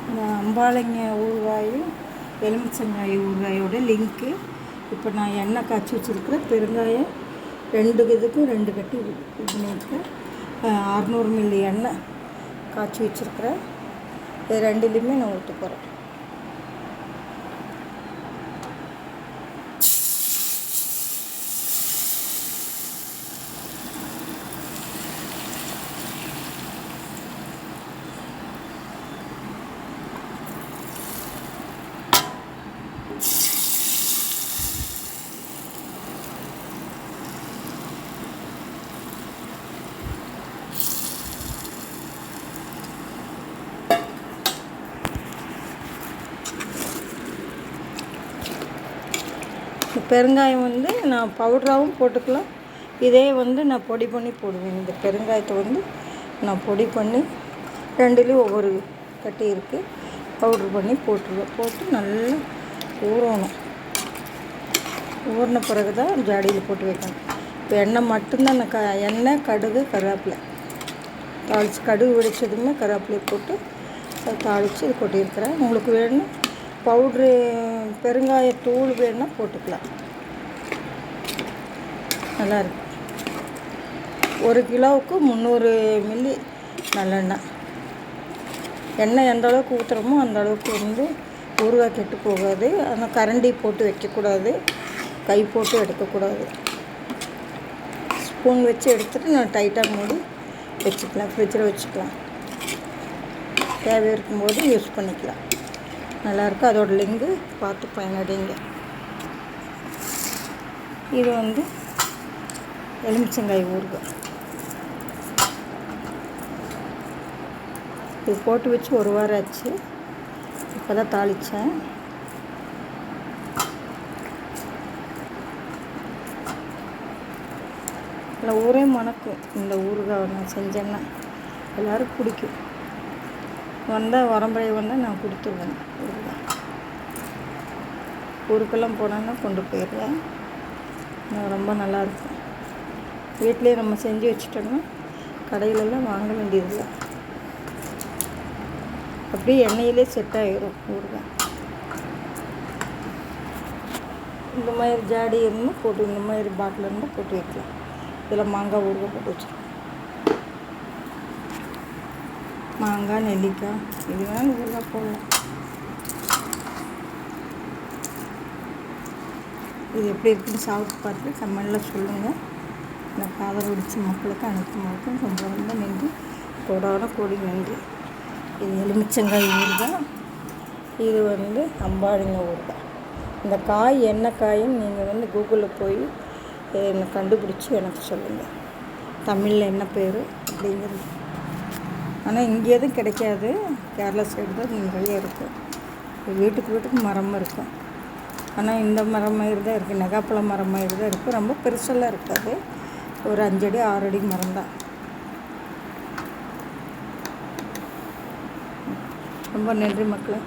இந்த அம்பாளைங்க ஊறுகாயும் எலுமிச்சங்காய் ஊறுகாயோட லிங்க்கு. இப்போ நான் எண்ணெய் காய்ச்சி வச்சுருக்கிறேன். பெருங்காயம் 2 இதுக்கும் 2 கட்டி இது பண்ணியிருக்கேன். 600 மில்லி எண்ணெய் காய்ச்சி வச்சுருக்கிறேன். இது 2லையுமே நான் ஊற்ற போகிறேன். பெருங்காயம் வந்து நான் பவுடராகவும் போட்டுக்கலாம். இதே வந்து நான் பொடி பண்ணி போடுவேன். இந்த பெருங்காயத்தை வந்து நான் பொடி பண்ணி 2லேயும் ஒவ்வொரு கட்டி இருக்குது. பவுட்ரு பண்ணி போட்டுருவேன். போட்டு நல்லா ஊறணும். ஊறின பிறகு தான் ஜாடியில் போட்டு வைக்கணும். இப்போ எண்ணெய் மட்டும்தான் நான் எண்ணெய், கடுகு, கருவேப்பிலை தாளித்து, கடுகு வெடிச்சதுமே கருவேப்பிலையை போட்டு தாளித்து இது கொட்டியிருக்கிறேன். உங்களுக்கு வேணும் பவுட்ரு பெருங்காயத்தூள் வேணுன்னா போட்டுக்கலாம். நல்லாயிருக்கும். 1 கிலோவுக்கு 300 மில்லி நல்லெண்ணெய். எண்ணெய் எந்த அளவுக்கு ஊற்றுறோமோ அந்த அளவுக்கு வந்து ஊறுகாய் கெட்டு போகாது. ஆனால் கரண்டி போட்டு வைக்கக்கூடாது, கை போட்டு எடுக்கக்கூடாது. ஸ்பூன் வச்சு எடுத்துகிட்டு நான் டைட்டாக மூடி வச்சுக்கலாம். ஃப்ரிட்ஜில் வச்சுக்கலாம். தேவை இருக்கும்போது யூஸ் பண்ணிக்கலாம். நல்லாயிருக்கும். அதோட லிங்கு பார்த்து பயனடைங்க. இது வந்து எலுமிச்சங்காய் ஊறுகாய். இது போட்டு வச்சு 1 வாரம் ஆச்சு. இப்போ தான் தாளித்தேன். இல்லை ஊரே மணக்கும். இந்த ஊறுகாய் நான் செஞ்சேன்னா எல்லோரும் பிடிக்கும். வந்தால் உரம்பரை வந்தால் நான் கொடுத்துருவேன். ஊறுகாய் ஊருக்கெல்லாம் போனேன்னா கொண்டு போயிடுவேன். ரொம்ப நல்லாயிருக்கும். வீட்டிலே நம்ம செஞ்சு வச்சுட்டோம்னா கடையிலெல்லாம் வாங்க வேண்டியதில்லை. அப்படியே எண்ணெயிலே செட் ஆகிடும் ஊறுகாய். இந்த மாதிரி ஜாடி இருந்தால் போட்டு, இந்த மாதிரி பாட்டில் இருந்தால் போட்டு வைக்கலாம். இதில் மாங்காய் ஊறுகாய் போட்டு வச்சுருக்கோம். மாங்காய், நெல்லிக்காய் இது வேணாலும் ஊறுகாய் போடலாம். இது எப்படி இருக்குன்னு சாப்பிட்டு பார்த்து கமெண்டில் சொல்லுங்கள். எனக்கு ஆதரவளித்த மக்களுக்கு அனைத்து மக்களுக்கும் ரொம்ப ரொம்ப நன்றி. கோடி நன்றி. இது எலுமிச்சங்காய் ஊறுகாய். இது வந்து அம்பாளிங்க ஊறுகாய். இந்த காய் என்ன காயின்னு நீங்கள் வந்து கூகுளில் போய் என்னை கண்டுபிடிச்சி எனக்கு சொல்லுங்கள். தமிழில் என்ன பேர் அப்படிங்கிறது. ஆனால் இங்கே எதுவும் கிடைக்காது. கேரளா சைடு தான் நிறைய இருக்கும். வீட்டுக்கு மரம் இருக்கும். ஆனால் இந்த மரம் மாதிரி தான் இருக்குது. நெகாப்பழம் மரம் மாதிரி தான் இருக்குது. ரொம்ப பெருசெல்லாம் இருக்காது. ஒரு 5 அடி 6 அடி மரம் தான். ரொம்ப நன்றி மக்களே.